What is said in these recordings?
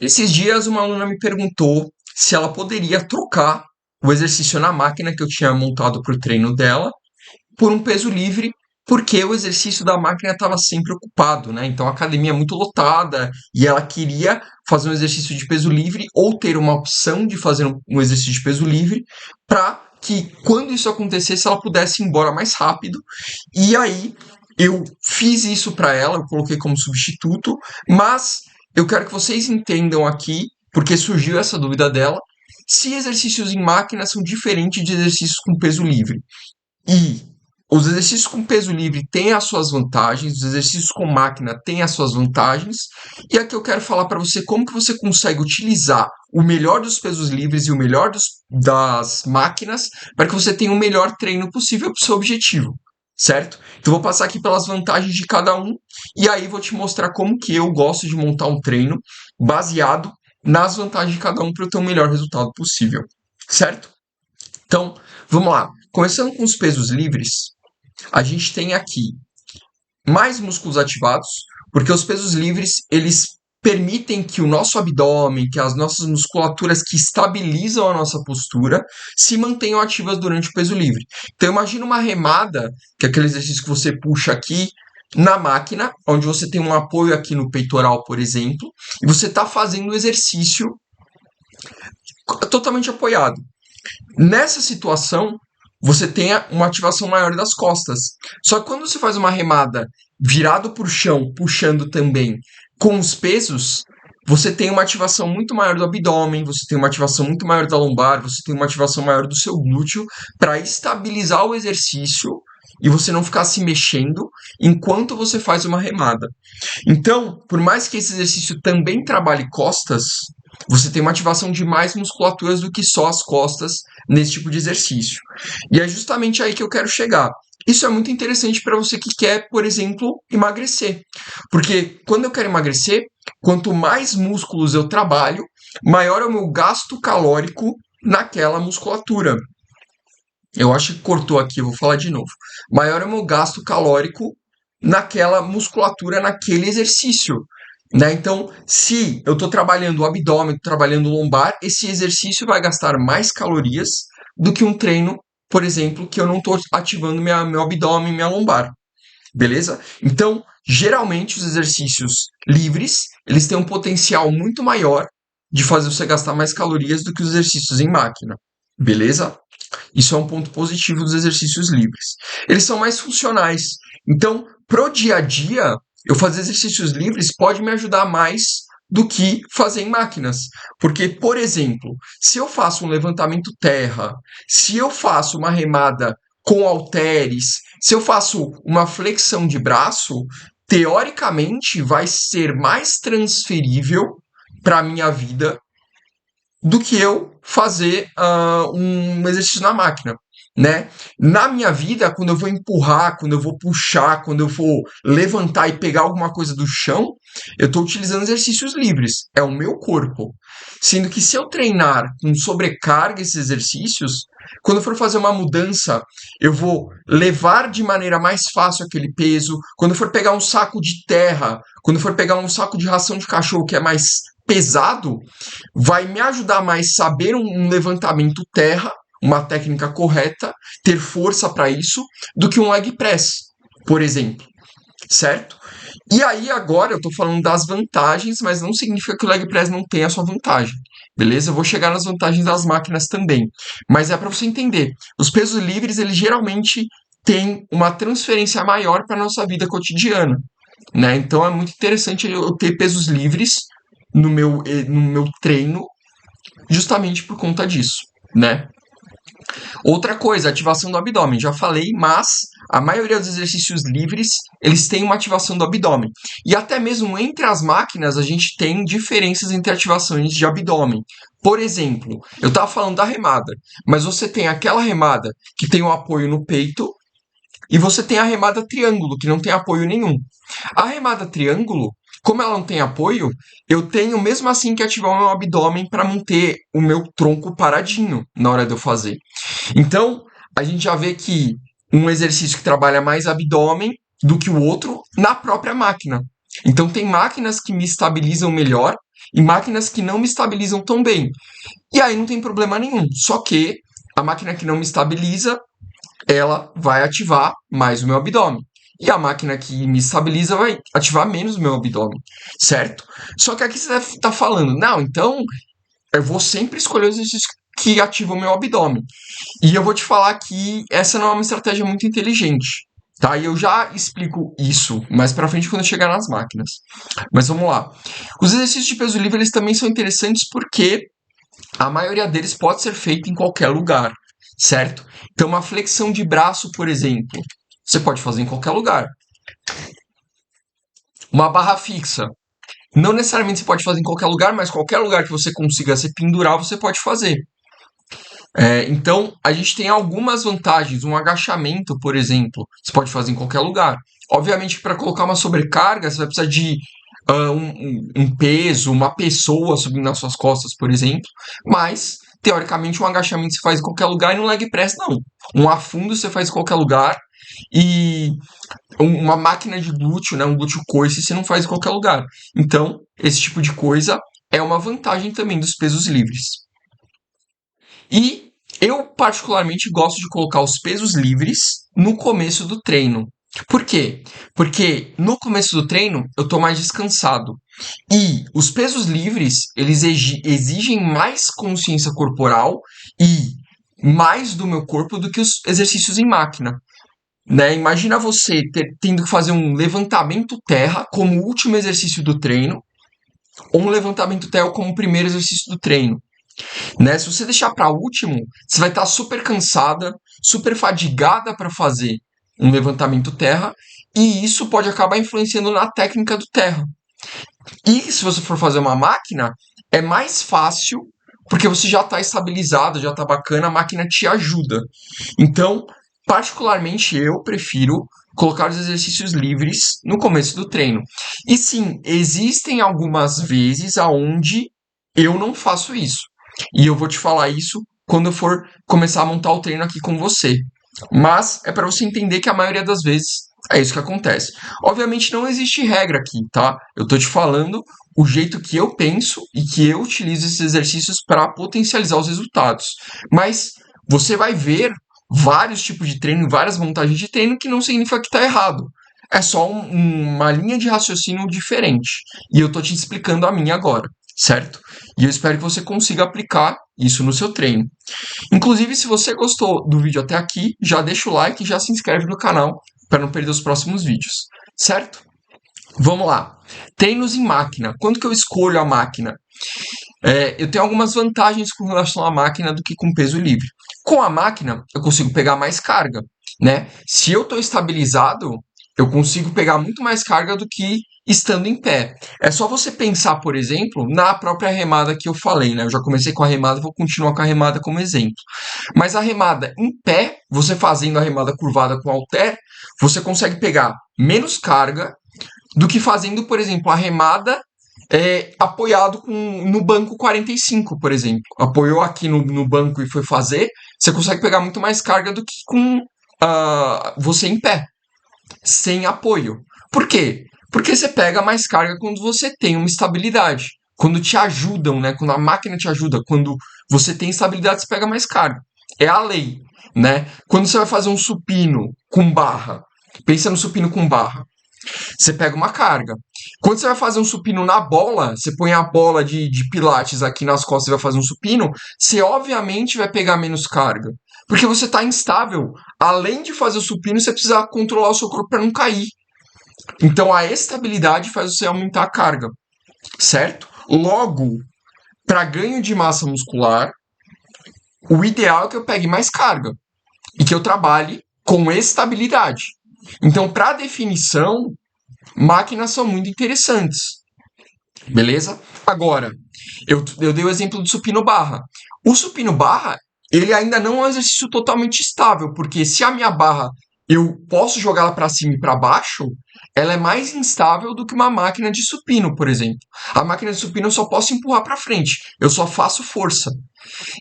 Esses dias uma aluna me perguntou se ela poderia trocar o exercício na máquina que eu tinha montado para o treino dela por um peso livre, porque o exercício da máquina estava sempre ocupado, né? Então a academia é muito lotada e ela queria fazer um exercício de peso livre ou ter uma opção de fazer um exercício de peso livre para que quando isso acontecesse ela pudesse ir embora mais rápido. E aí eu fiz isso para ela, eu coloquei como substituto, mas eu quero que vocês entendam aqui, porque surgiu essa dúvida dela, se exercícios em máquina são diferentes de exercícios com peso livre. E os exercícios com peso livre têm as suas vantagens, os exercícios com máquina têm as suas vantagens, e aqui eu quero falar para você como que você consegue utilizar o melhor dos pesos livres e o melhor das máquinas para que você tenha o melhor treino possível para o seu objetivo, certo? Então vou passar aqui pelas vantagens de cada um e aí vou te mostrar como que eu gosto de montar um treino baseado nas vantagens de cada um para eu ter o melhor resultado possível, certo? Então, vamos lá. Começando com os pesos livres, a gente tem aqui mais músculos ativados, porque os pesos livres, eles permitem que o nosso abdômen, que as nossas musculaturas que estabilizam a nossa postura, se mantenham ativas durante o peso livre. Então imagina uma remada, que é aquele exercício que você puxa aqui na máquina, onde você tem um apoio aqui no peitoral, por exemplo, e você está fazendo o exercício totalmente apoiado. Nessa situação, você tem uma ativação maior das costas. Só que quando você faz uma remada virado para o chão, puxando também com os pesos, você tem uma ativação muito maior do abdômen, você tem uma ativação muito maior da lombar, você tem uma ativação maior do seu glúteo para estabilizar o exercício e você não ficar se mexendo enquanto você faz uma remada. Então, por mais que esse exercício também trabalhe costas, você tem uma ativação de mais musculaturas do que só as costas nesse tipo de exercício. E é justamente aí que eu quero chegar. Isso é muito interessante para você que quer, por exemplo, emagrecer. Porque quando eu quero emagrecer, quanto mais músculos eu trabalho, maior é o meu gasto calórico naquela musculatura. Eu acho que cortou aqui, eu vou falar de novo. Maior é o meu gasto calórico naquela musculatura, naquele exercício. Né? Então, se eu estou trabalhando o abdômen, trabalhando o lombar, esse exercício vai gastar mais calorias do que um treino, por exemplo, que eu não estou ativando meu abdômen, minha lombar. Beleza? Então, geralmente os exercícios livres, eles têm um potencial muito maior de fazer você gastar mais calorias do que os exercícios em máquina. Beleza? Isso é um ponto positivo dos exercícios livres. Eles são mais funcionais. Então, pro dia a dia, eu fazer exercícios livres pode me ajudar mais do que fazer em máquinas. Porque, por exemplo, se eu faço um levantamento terra, se eu faço uma remada com halteres, se eu faço uma flexão de braço, teoricamente vai ser mais transferível para a minha vida do que eu fazer um exercício na máquina, né? Na minha vida, quando eu vou empurrar, quando eu vou puxar, quando eu vou levantar e pegar alguma coisa do chão, eu estou utilizando exercícios livres, é o meu corpo. Sendo que se eu treinar com sobrecarga esses exercícios, quando eu for fazer uma mudança, eu vou levar de maneira mais fácil aquele peso. Quando eu for pegar um saco de terra, quando eu for pegar um saco de ração de cachorro que é mais pesado, vai me ajudar mais saber um levantamento terra, uma técnica correta, ter força para isso, do que um leg press, por exemplo, certo? E aí agora eu estou falando das vantagens, mas não significa que o leg press não tenha a sua vantagem. Beleza? Eu vou chegar nas vantagens das máquinas também. Mas é para você entender. Os pesos livres, eles geralmente têm uma transferência maior para a nossa vida cotidiana. Né? Então é muito interessante eu ter pesos livres no meu treino justamente por conta disso, né? Outra coisa, ativação do abdômen. Já falei, mas a maioria dos exercícios livres, eles têm uma ativação do abdômen. E até mesmo entre as máquinas, a gente tem diferenças entre ativações de abdômen. Por exemplo, eu estava falando da remada, mas você tem aquela remada que tem um apoio no peito e você tem a remada triângulo, que não tem apoio nenhum. A remada triângulo, como ela não tem apoio, eu tenho mesmo assim que ativar o meu abdômen para manter o meu tronco paradinho na hora de eu fazer. Então, a gente já vê que um exercício que trabalha mais abdômen do que o outro na própria máquina. Então, tem máquinas que me estabilizam melhor, e máquinas que não me estabilizam tão bem. E aí não tem problema nenhum. Só que a máquina que não me estabiliza, ela vai ativar mais o meu abdômen. E a máquina que me estabiliza vai ativar menos o meu abdômen, certo? Só que aqui você deve estar falando, não, então eu vou sempre escolher os exercícios que ativam o meu abdômen. E eu vou te falar que essa não é uma estratégia muito inteligente, tá? E eu já explico isso mais pra frente quando eu chegar nas máquinas. Mas vamos lá. Os exercícios de peso livre, eles também são interessantes porque a maioria deles pode ser feita em qualquer lugar, certo? Então, uma flexão de braço, por exemplo, você pode fazer em qualquer lugar. Uma barra fixa, não necessariamente você pode fazer em qualquer lugar, mas qualquer lugar que você consiga se pendurar, você pode fazer. Então, a gente tem algumas vantagens. Um agachamento, por exemplo, você pode fazer em qualquer lugar. Obviamente, para colocar uma sobrecarga, você vai precisar de um peso, uma pessoa subindo nas suas costas, por exemplo. Mas, teoricamente, um agachamento você faz em qualquer lugar e no leg press, não. Um afundo você faz em qualquer lugar e uma máquina de glúteo, né, um glúteo coice, você não faz em qualquer lugar. Então, esse tipo de coisa é uma vantagem também dos pesos livres. E eu, particularmente, gosto de colocar os pesos livres no começo do treino. Por quê? Porque no começo do treino eu estou mais descansado. E os pesos livres, eles exigem mais consciência corporal e mais do meu corpo do que os exercícios em máquina. Né? Imagina você tendo que fazer um levantamento terra como último exercício do treino, ou um levantamento terra como primeiro exercício do treino. Né? Se você deixar para último, você vai estar super cansada, super fadigada para fazer um levantamento terra, e isso pode acabar influenciando na técnica do terra. E se você for fazer uma máquina, é mais fácil, porque você já está estabilizado, já está bacana, a máquina te ajuda. Então, particularmente eu prefiro colocar os exercícios livres no começo do treino. E sim, existem algumas vezes aonde eu não faço isso. E eu vou te falar isso quando eu for começar a montar o treino aqui com você. Mas é para você entender que a maioria das vezes é isso que acontece. Obviamente não existe regra aqui, tá? Eu tô te falando o jeito que eu penso e que eu utilizo esses exercícios para potencializar os resultados. Mas você vai ver vários tipos de treino, várias montagens de treino que não significa que tá errado. É só uma linha de raciocínio diferente. E eu tô te explicando a minha agora, certo? E eu espero que você consiga aplicar isso no seu treino. Inclusive, se você gostou do vídeo até aqui, já deixa o like e já se inscreve no canal para não perder os próximos vídeos, certo? Vamos lá. Treinos em máquina. Quando que eu escolho a máquina? Eu tenho algumas vantagens com relação à máquina do que com peso livre. Com a máquina, eu consigo pegar mais carga, né? Se eu estou estabilizado, eu consigo pegar muito mais carga do que estando em pé. É só você pensar, por exemplo, na própria remada que eu falei, né? Eu já comecei com a remada, vou continuar com a remada como exemplo. Mas a remada em pé, você fazendo a remada curvada com halter, você consegue pegar menos carga do que fazendo, por exemplo, a remada apoiado no banco 45, por exemplo. Apoiou aqui no banco e foi fazer, você consegue pegar muito mais carga do que com você em pé, sem apoio. Por quê? Porque você pega mais carga quando você tem uma estabilidade. Quando te ajudam, né? Quando a máquina te ajuda, quando você tem estabilidade, você pega mais carga. É a lei, né? Quando você vai fazer um supino com barra, pensa no supino com barra. Você pega uma carga. Quando você vai fazer um supino na bola, você põe a bola de pilates aqui nas costas e vai fazer um supino, você obviamente vai pegar menos carga. Porque você está instável. Além de fazer o supino, você precisa controlar o seu corpo para não cair. Então a estabilidade faz você aumentar a carga, certo? Logo, para ganho de massa muscular, o ideal é que eu pegue mais carga e que eu trabalhe com estabilidade. Então, para definição, máquinas são muito interessantes, beleza? Agora, eu dei o exemplo do supino barra. O supino barra, ele ainda não é um exercício totalmente estável, porque se a minha barra eu posso jogá-la para cima e para baixo, ela é mais instável do que uma máquina de supino, por exemplo. A máquina de supino eu só posso empurrar para frente, eu só faço força.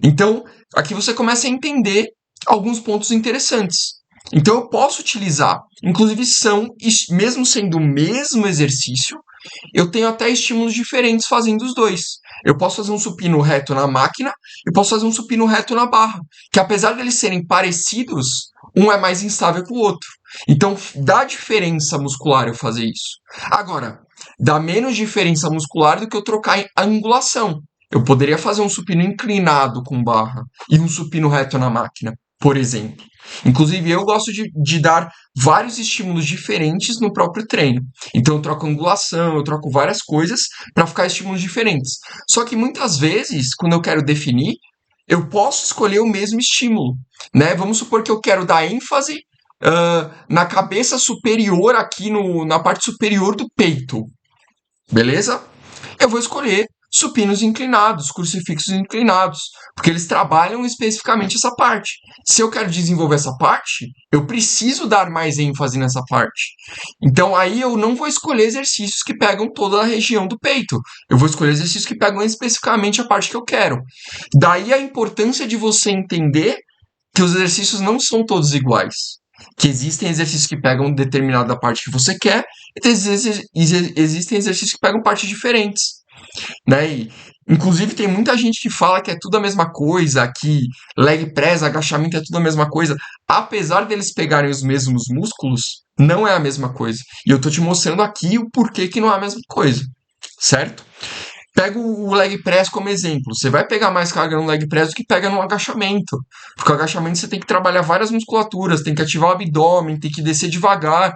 Então, aqui você começa a entender alguns pontos interessantes. Então, eu posso utilizar, inclusive são, mesmo sendo o mesmo exercício, eu tenho até estímulos diferentes fazendo os dois. Eu posso fazer um supino reto na máquina e posso fazer um supino reto na barra, que apesar de eles serem parecidos, um é mais instável que o outro. Então dá diferença muscular eu fazer isso. Agora, dá menos diferença muscular do que eu trocar a angulação. Eu poderia fazer um supino inclinado com barra e um supino reto na máquina, por exemplo. Inclusive, eu gosto de dar vários estímulos diferentes no próprio treino. Então, eu troco angulação, eu troco várias coisas para ficar estímulos diferentes. Só que muitas vezes, quando eu quero definir, eu posso escolher o mesmo estímulo, né? Vamos supor que eu quero dar ênfase na cabeça superior, aqui na parte superior do peito, beleza? Eu vou escolher supinos inclinados, crucifixos inclinados, porque eles trabalham especificamente essa parte. Se eu quero desenvolver essa parte, eu preciso dar mais ênfase nessa parte. Então aí eu não vou escolher exercícios que pegam toda a região do peito. Eu vou escolher exercícios que pegam especificamente a parte que eu quero. Daí a importância de você entender que os exercícios não são todos iguais. Que existem exercícios que pegam determinada parte que você quer e existem exercícios que pegam partes diferentes, né? E, inclusive tem muita gente que fala que é tudo a mesma coisa, que leg press, agachamento é tudo a mesma coisa. Apesar deles pegarem os mesmos músculos, não é a mesma coisa. E eu tô te mostrando aqui o porquê que não é a mesma coisa, certo? Pega o leg press como exemplo. Você vai pegar mais carga no leg press do que pega no agachamento. Porque o agachamento você tem que trabalhar várias musculaturas, tem que ativar o abdômen, tem que descer devagar.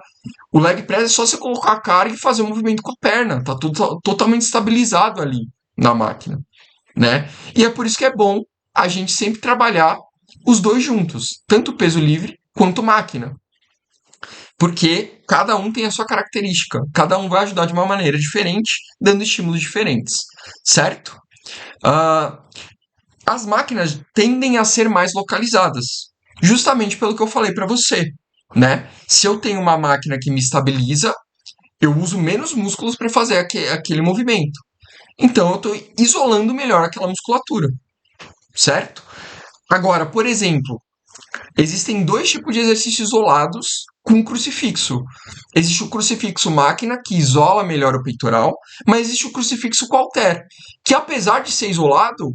O leg press é só você colocar a carga e fazer o movimento com a perna. Tá tudo totalmente estabilizado ali na máquina, né? E é por isso que é bom a gente sempre trabalhar os dois juntos, tanto peso livre quanto máquina. Porque cada um tem a sua característica, cada um vai ajudar de uma maneira diferente, dando estímulos diferentes, certo? Ah, as máquinas tendem a ser mais localizadas, justamente pelo que eu falei para você, né? Se eu tenho uma máquina que me estabiliza, eu uso menos músculos para fazer aquele movimento. Então eu estou isolando melhor aquela musculatura, certo? Agora, por exemplo, existem dois tipos de exercícios isolados com crucifixo. Existe o crucifixo máquina, que isola melhor o peitoral, mas existe o crucifixo halter, que apesar de ser isolado,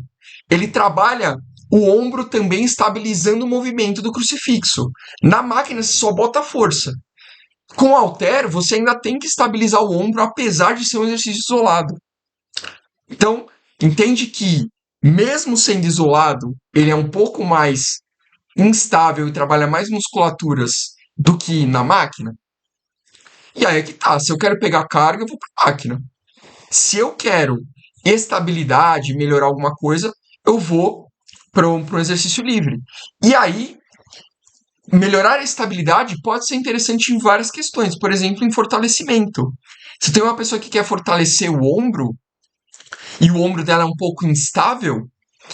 ele trabalha o ombro também estabilizando o movimento do crucifixo. Na máquina você só bota força. Com o halter, você ainda tem que estabilizar o ombro, apesar de ser um exercício isolado. Então, entende que, mesmo sendo isolado, ele é um pouco mais instável e trabalha mais musculaturas do que na máquina? E aí é que tá. Se eu quero pegar carga, eu vou para máquina. Se eu quero estabilidade, melhorar alguma coisa, eu vou para um exercício livre. E aí, melhorar a estabilidade pode ser interessante em várias questões. Por exemplo, em fortalecimento. Se tem uma pessoa que quer fortalecer o ombro e o ombro dela é um pouco instável,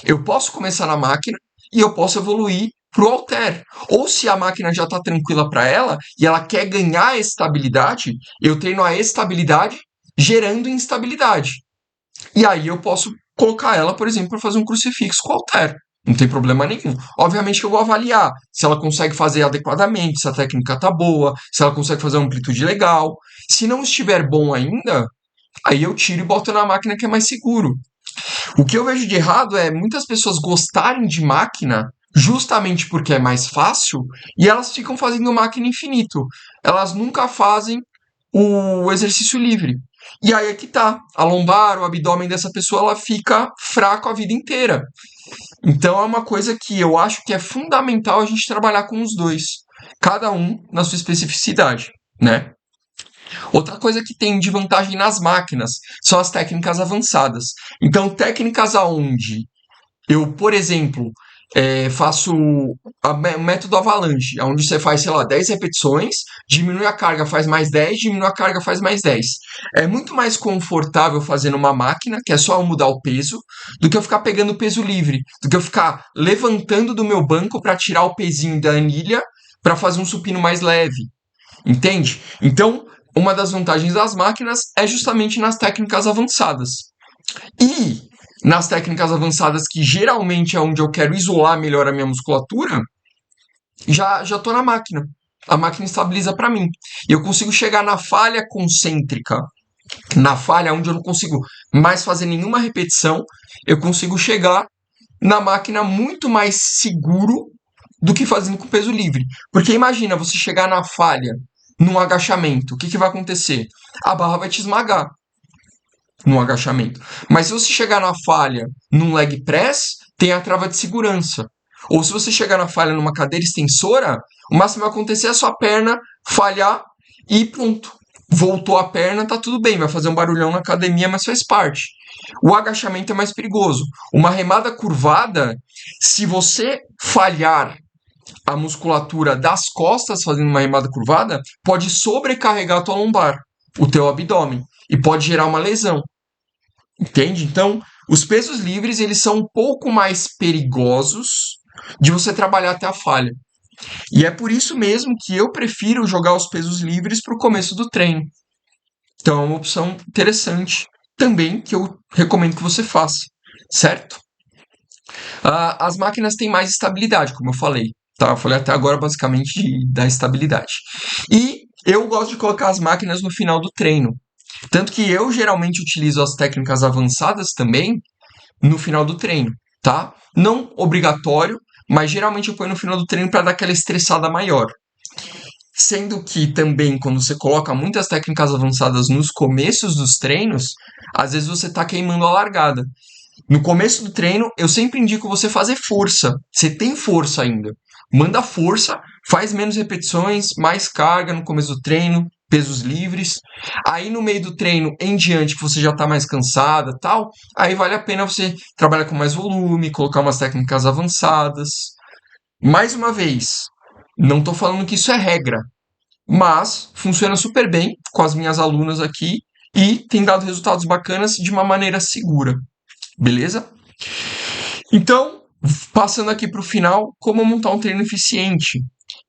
eu posso começar na máquina e eu posso evoluir para o halter. Ou se a máquina já está tranquila para ela e ela quer ganhar estabilidade, eu treino a estabilidade gerando instabilidade. E aí eu posso colocar ela, por exemplo, para fazer um crucifixo com halter. Não tem problema nenhum. Obviamente que eu vou avaliar se ela consegue fazer adequadamente, se a técnica tá boa, se ela consegue fazer uma amplitude legal. Se não estiver bom ainda, aí eu tiro e boto na máquina que é mais seguro. O que eu vejo de errado é muitas pessoas gostarem de máquina justamente porque é mais fácil e elas ficam fazendo máquina infinito. Elas nunca fazem o exercício livre. E aí é que tá. A lombar, o abdômen dessa pessoa, ela fica fraco a vida inteira. Então é uma coisa que eu acho que é fundamental a gente trabalhar com os dois. Cada um na sua especificidade, né? Outra coisa que tem de vantagem nas máquinas são as técnicas avançadas. Então, técnicas aonde eu, por exemplo, faço o método avalanche, onde você faz, sei lá, 10 repetições, diminui a carga, faz mais 10, diminui a carga, faz mais 10. É muito mais confortável fazer numa máquina, que é só eu mudar o peso, do que eu ficar pegando peso livre, do que eu ficar levantando do meu banco para tirar o pezinho da anilha para fazer um supino mais leve. Entende? Então, uma das vantagens das máquinas é justamente nas técnicas avançadas. E nas técnicas avançadas, que geralmente é onde eu quero isolar melhor a minha musculatura, já estou na máquina. A máquina estabiliza para mim. E eu consigo chegar na falha concêntrica Na falha, onde eu não consigo mais fazer nenhuma repetição, eu consigo chegar na máquina muito mais seguro do que fazendo com peso livre. Porque imagina você chegar na falha, num agachamento, o que vai acontecer? A barra vai te esmagar no agachamento. Mas se você chegar na falha num leg press, tem a trava de segurança. Ou se você chegar na falha numa cadeira extensora, o máximo que vai acontecer é a sua perna falhar e pronto. Voltou a perna, tá tudo bem, vai fazer um barulhão na academia, mas faz parte. O agachamento é mais perigoso. Uma remada curvada, se você falhar a musculatura das costas fazendo uma remada curvada, pode sobrecarregar a tua lombar, o teu abdômen, e pode gerar uma lesão. Entende? Então, os pesos livres, eles são um pouco mais perigosos de você trabalhar até a falha. E é por isso mesmo que eu prefiro jogar os pesos livres para o começo do treino. Então, é uma opção interessante também que eu recomendo que você faça, certo? As máquinas têm mais estabilidade, como eu falei. Tá? Eu falei até agora basicamente da estabilidade. E eu gosto de colocar as máquinas no final do treino. Tanto que eu geralmente utilizo as técnicas avançadas também no final do treino, tá? Não obrigatório, mas geralmente eu ponho no final do treino para dar aquela estressada maior. Sendo que também, quando você coloca muitas técnicas avançadas nos começos dos treinos, às vezes você está queimando a largada. No começo do treino, eu sempre indico você fazer força. Você tem força ainda. Manda força, faz menos repetições, mais carga no começo do treino, pesos livres. Aí no meio do treino em diante, que você já está mais cansada, tal, aí vale a pena você trabalhar com mais volume, colocar umas técnicas avançadas. Mais uma vez, não estou falando que isso é regra, mas funciona super bem com as minhas alunas aqui e tem dado resultados bacanas de uma maneira segura. Beleza? Então, passando aqui para o final, como montar um treino eficiente?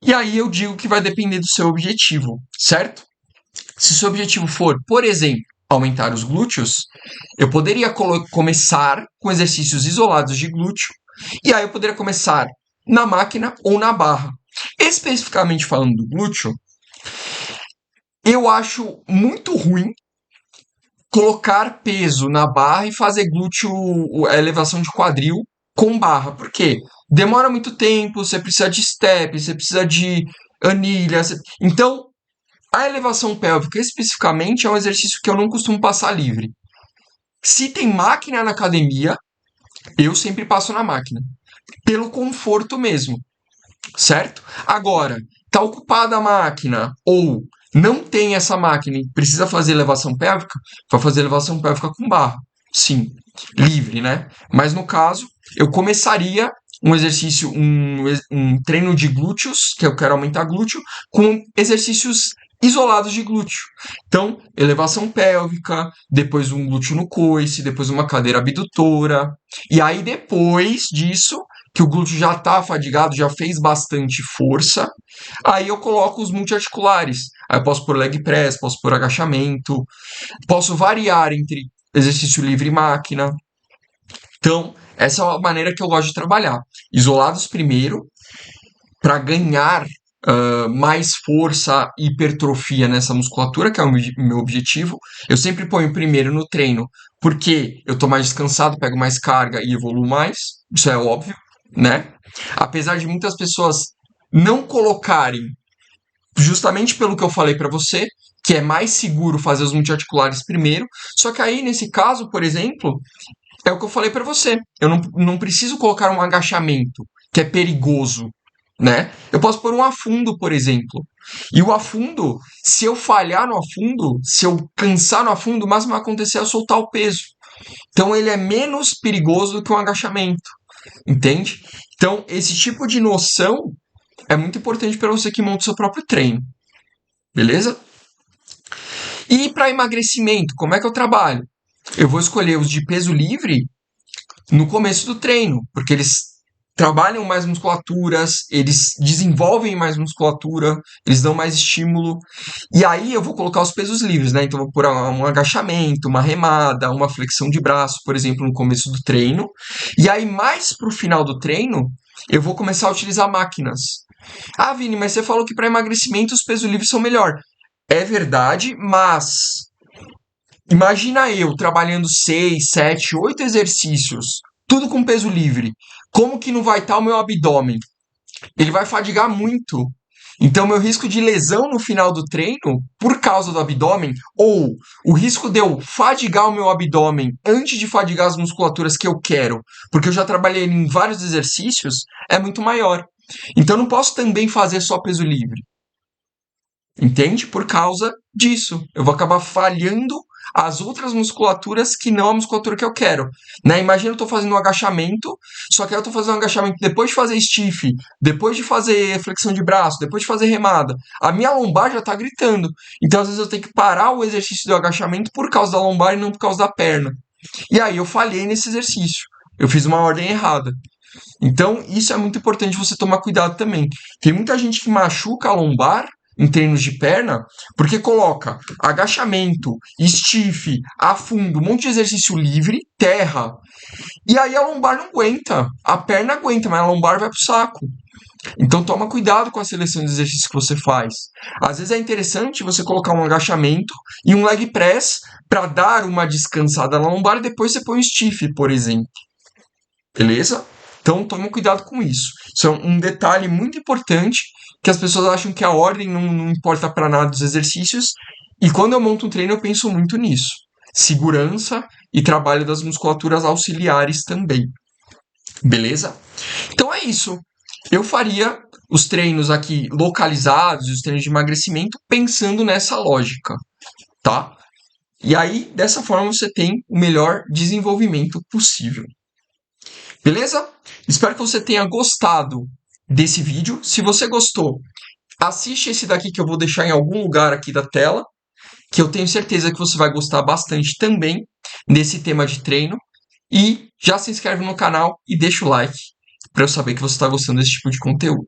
E aí eu digo que vai depender do seu objetivo, certo? Se seu objetivo for, por exemplo, aumentar os glúteos, eu poderia começar com exercícios isolados de glúteo, e aí eu poderia começar na máquina ou na barra. Especificamente falando do glúteo, eu acho muito ruim colocar peso na barra e fazer glúteo, a elevação de quadril com barra. Por quê? Demora muito tempo, você precisa de step, você precisa de anilha. Então, a elevação pélvica especificamente é um exercício que eu não costumo passar livre. Se tem máquina na academia, eu sempre passo na máquina. Pelo conforto mesmo, certo? Agora, tá ocupada a máquina ou não tem essa máquina e precisa fazer elevação pélvica, vai fazer elevação pélvica com barra. Sim, livre, né? Mas no caso, eu começaria um exercício, um treino de glúteos, que eu quero aumentar glúteo, com exercícios isolados de glúteo. Então, elevação pélvica, depois um glúteo no coice, depois uma cadeira abdutora. E aí, depois disso, que o glúteo já está fadigado, já fez bastante força, aí eu coloco os multiarticulares. Aí eu posso pôr leg press, posso pôr agachamento, posso variar entre exercício livre e máquina. Então, essa é a maneira que eu gosto de trabalhar. Isolados primeiro, para ganhar mais força e hipertrofia nessa musculatura, que é o meu objetivo. Eu sempre ponho primeiro no treino, porque eu estou mais descansado, pego mais carga e evoluo mais. Isso é óbvio, né? Apesar de muitas pessoas não colocarem, justamente pelo que eu falei para você, que é mais seguro fazer os multiarticulares primeiro. Só que aí, nesse caso, por exemplo, é o que eu falei para você. Eu não preciso colocar um agachamento, que é perigoso, né? Eu posso pôr um afundo, por exemplo. E o afundo, se eu falhar no afundo, se eu cansar no afundo, o máximo que vai acontecer é eu soltar o peso. Então ele é menos perigoso do que um agachamento, entende? Então esse tipo de noção é muito importante para você que monta o seu próprio treino, beleza? E para emagrecimento, como é que eu trabalho? Eu vou escolher os de peso livre no começo do treino, porque eles trabalham mais musculaturas, eles desenvolvem mais musculatura, eles dão mais estímulo. E aí eu vou colocar os pesos livres, né? Então eu vou pôr um agachamento, uma remada, uma flexão de braço, por exemplo, no começo do treino. E aí mais pro final do treino, eu vou começar a utilizar máquinas. Ah, Vini, mas você falou que para emagrecimento os pesos livres são melhor. É verdade, mas Imagina eu trabalhando 6, 7, 8 exercícios, tudo com peso livre. Como que não vai estar o meu abdômen? Ele vai fadigar muito. Então, meu risco de lesão no final do treino, por causa do abdômen, ou o risco de eu fadigar o meu abdômen antes de fadigar as musculaturas que eu quero, porque eu já trabalhei em vários exercícios, é muito maior. Então, eu não posso também fazer só peso livre. Entende? Por causa disso. Eu vou acabar falhando as outras musculaturas que não a musculatura que eu quero. Né? Imagina eu estou fazendo um agachamento, só que eu estou fazendo um agachamento depois de fazer stiff, depois de fazer flexão de braço, depois de fazer remada. A minha lombar já está gritando. Então, às vezes, eu tenho que parar o exercício do agachamento por causa da lombar e não por causa da perna. E aí eu falhei nesse exercício. Eu fiz uma ordem errada. Então, isso é muito importante você tomar cuidado também. Tem muita gente que machuca a lombar em treinos de perna porque coloca agachamento, stiff, afundo, um monte de exercício livre, terra. E aí a lombar não aguenta. A perna aguenta, mas a lombar vai pro saco. Então toma cuidado com a seleção de exercícios que você faz. Às vezes é interessante você colocar um agachamento e um leg press para dar uma descansada na lombar e depois você põe um stiff, por exemplo. Beleza? Então toma cuidado com isso. Isso é um detalhe muito importante que as pessoas acham que a ordem não importa para nada dos exercícios. E quando eu monto um treino, eu penso muito nisso. Segurança e trabalho das musculaturas auxiliares também. Beleza? Então é isso. Eu faria os treinos aqui localizados, os treinos de emagrecimento, pensando nessa lógica, tá? E aí, dessa forma, você tem o melhor desenvolvimento possível. Beleza? Espero que você tenha gostado desse vídeo. Se você gostou, assiste esse daqui que eu vou deixar em algum lugar aqui da tela, que eu tenho certeza que você vai gostar bastante também nesse tema de treino. E já se inscreve no canal e deixa o like para eu saber que você está gostando desse tipo de conteúdo.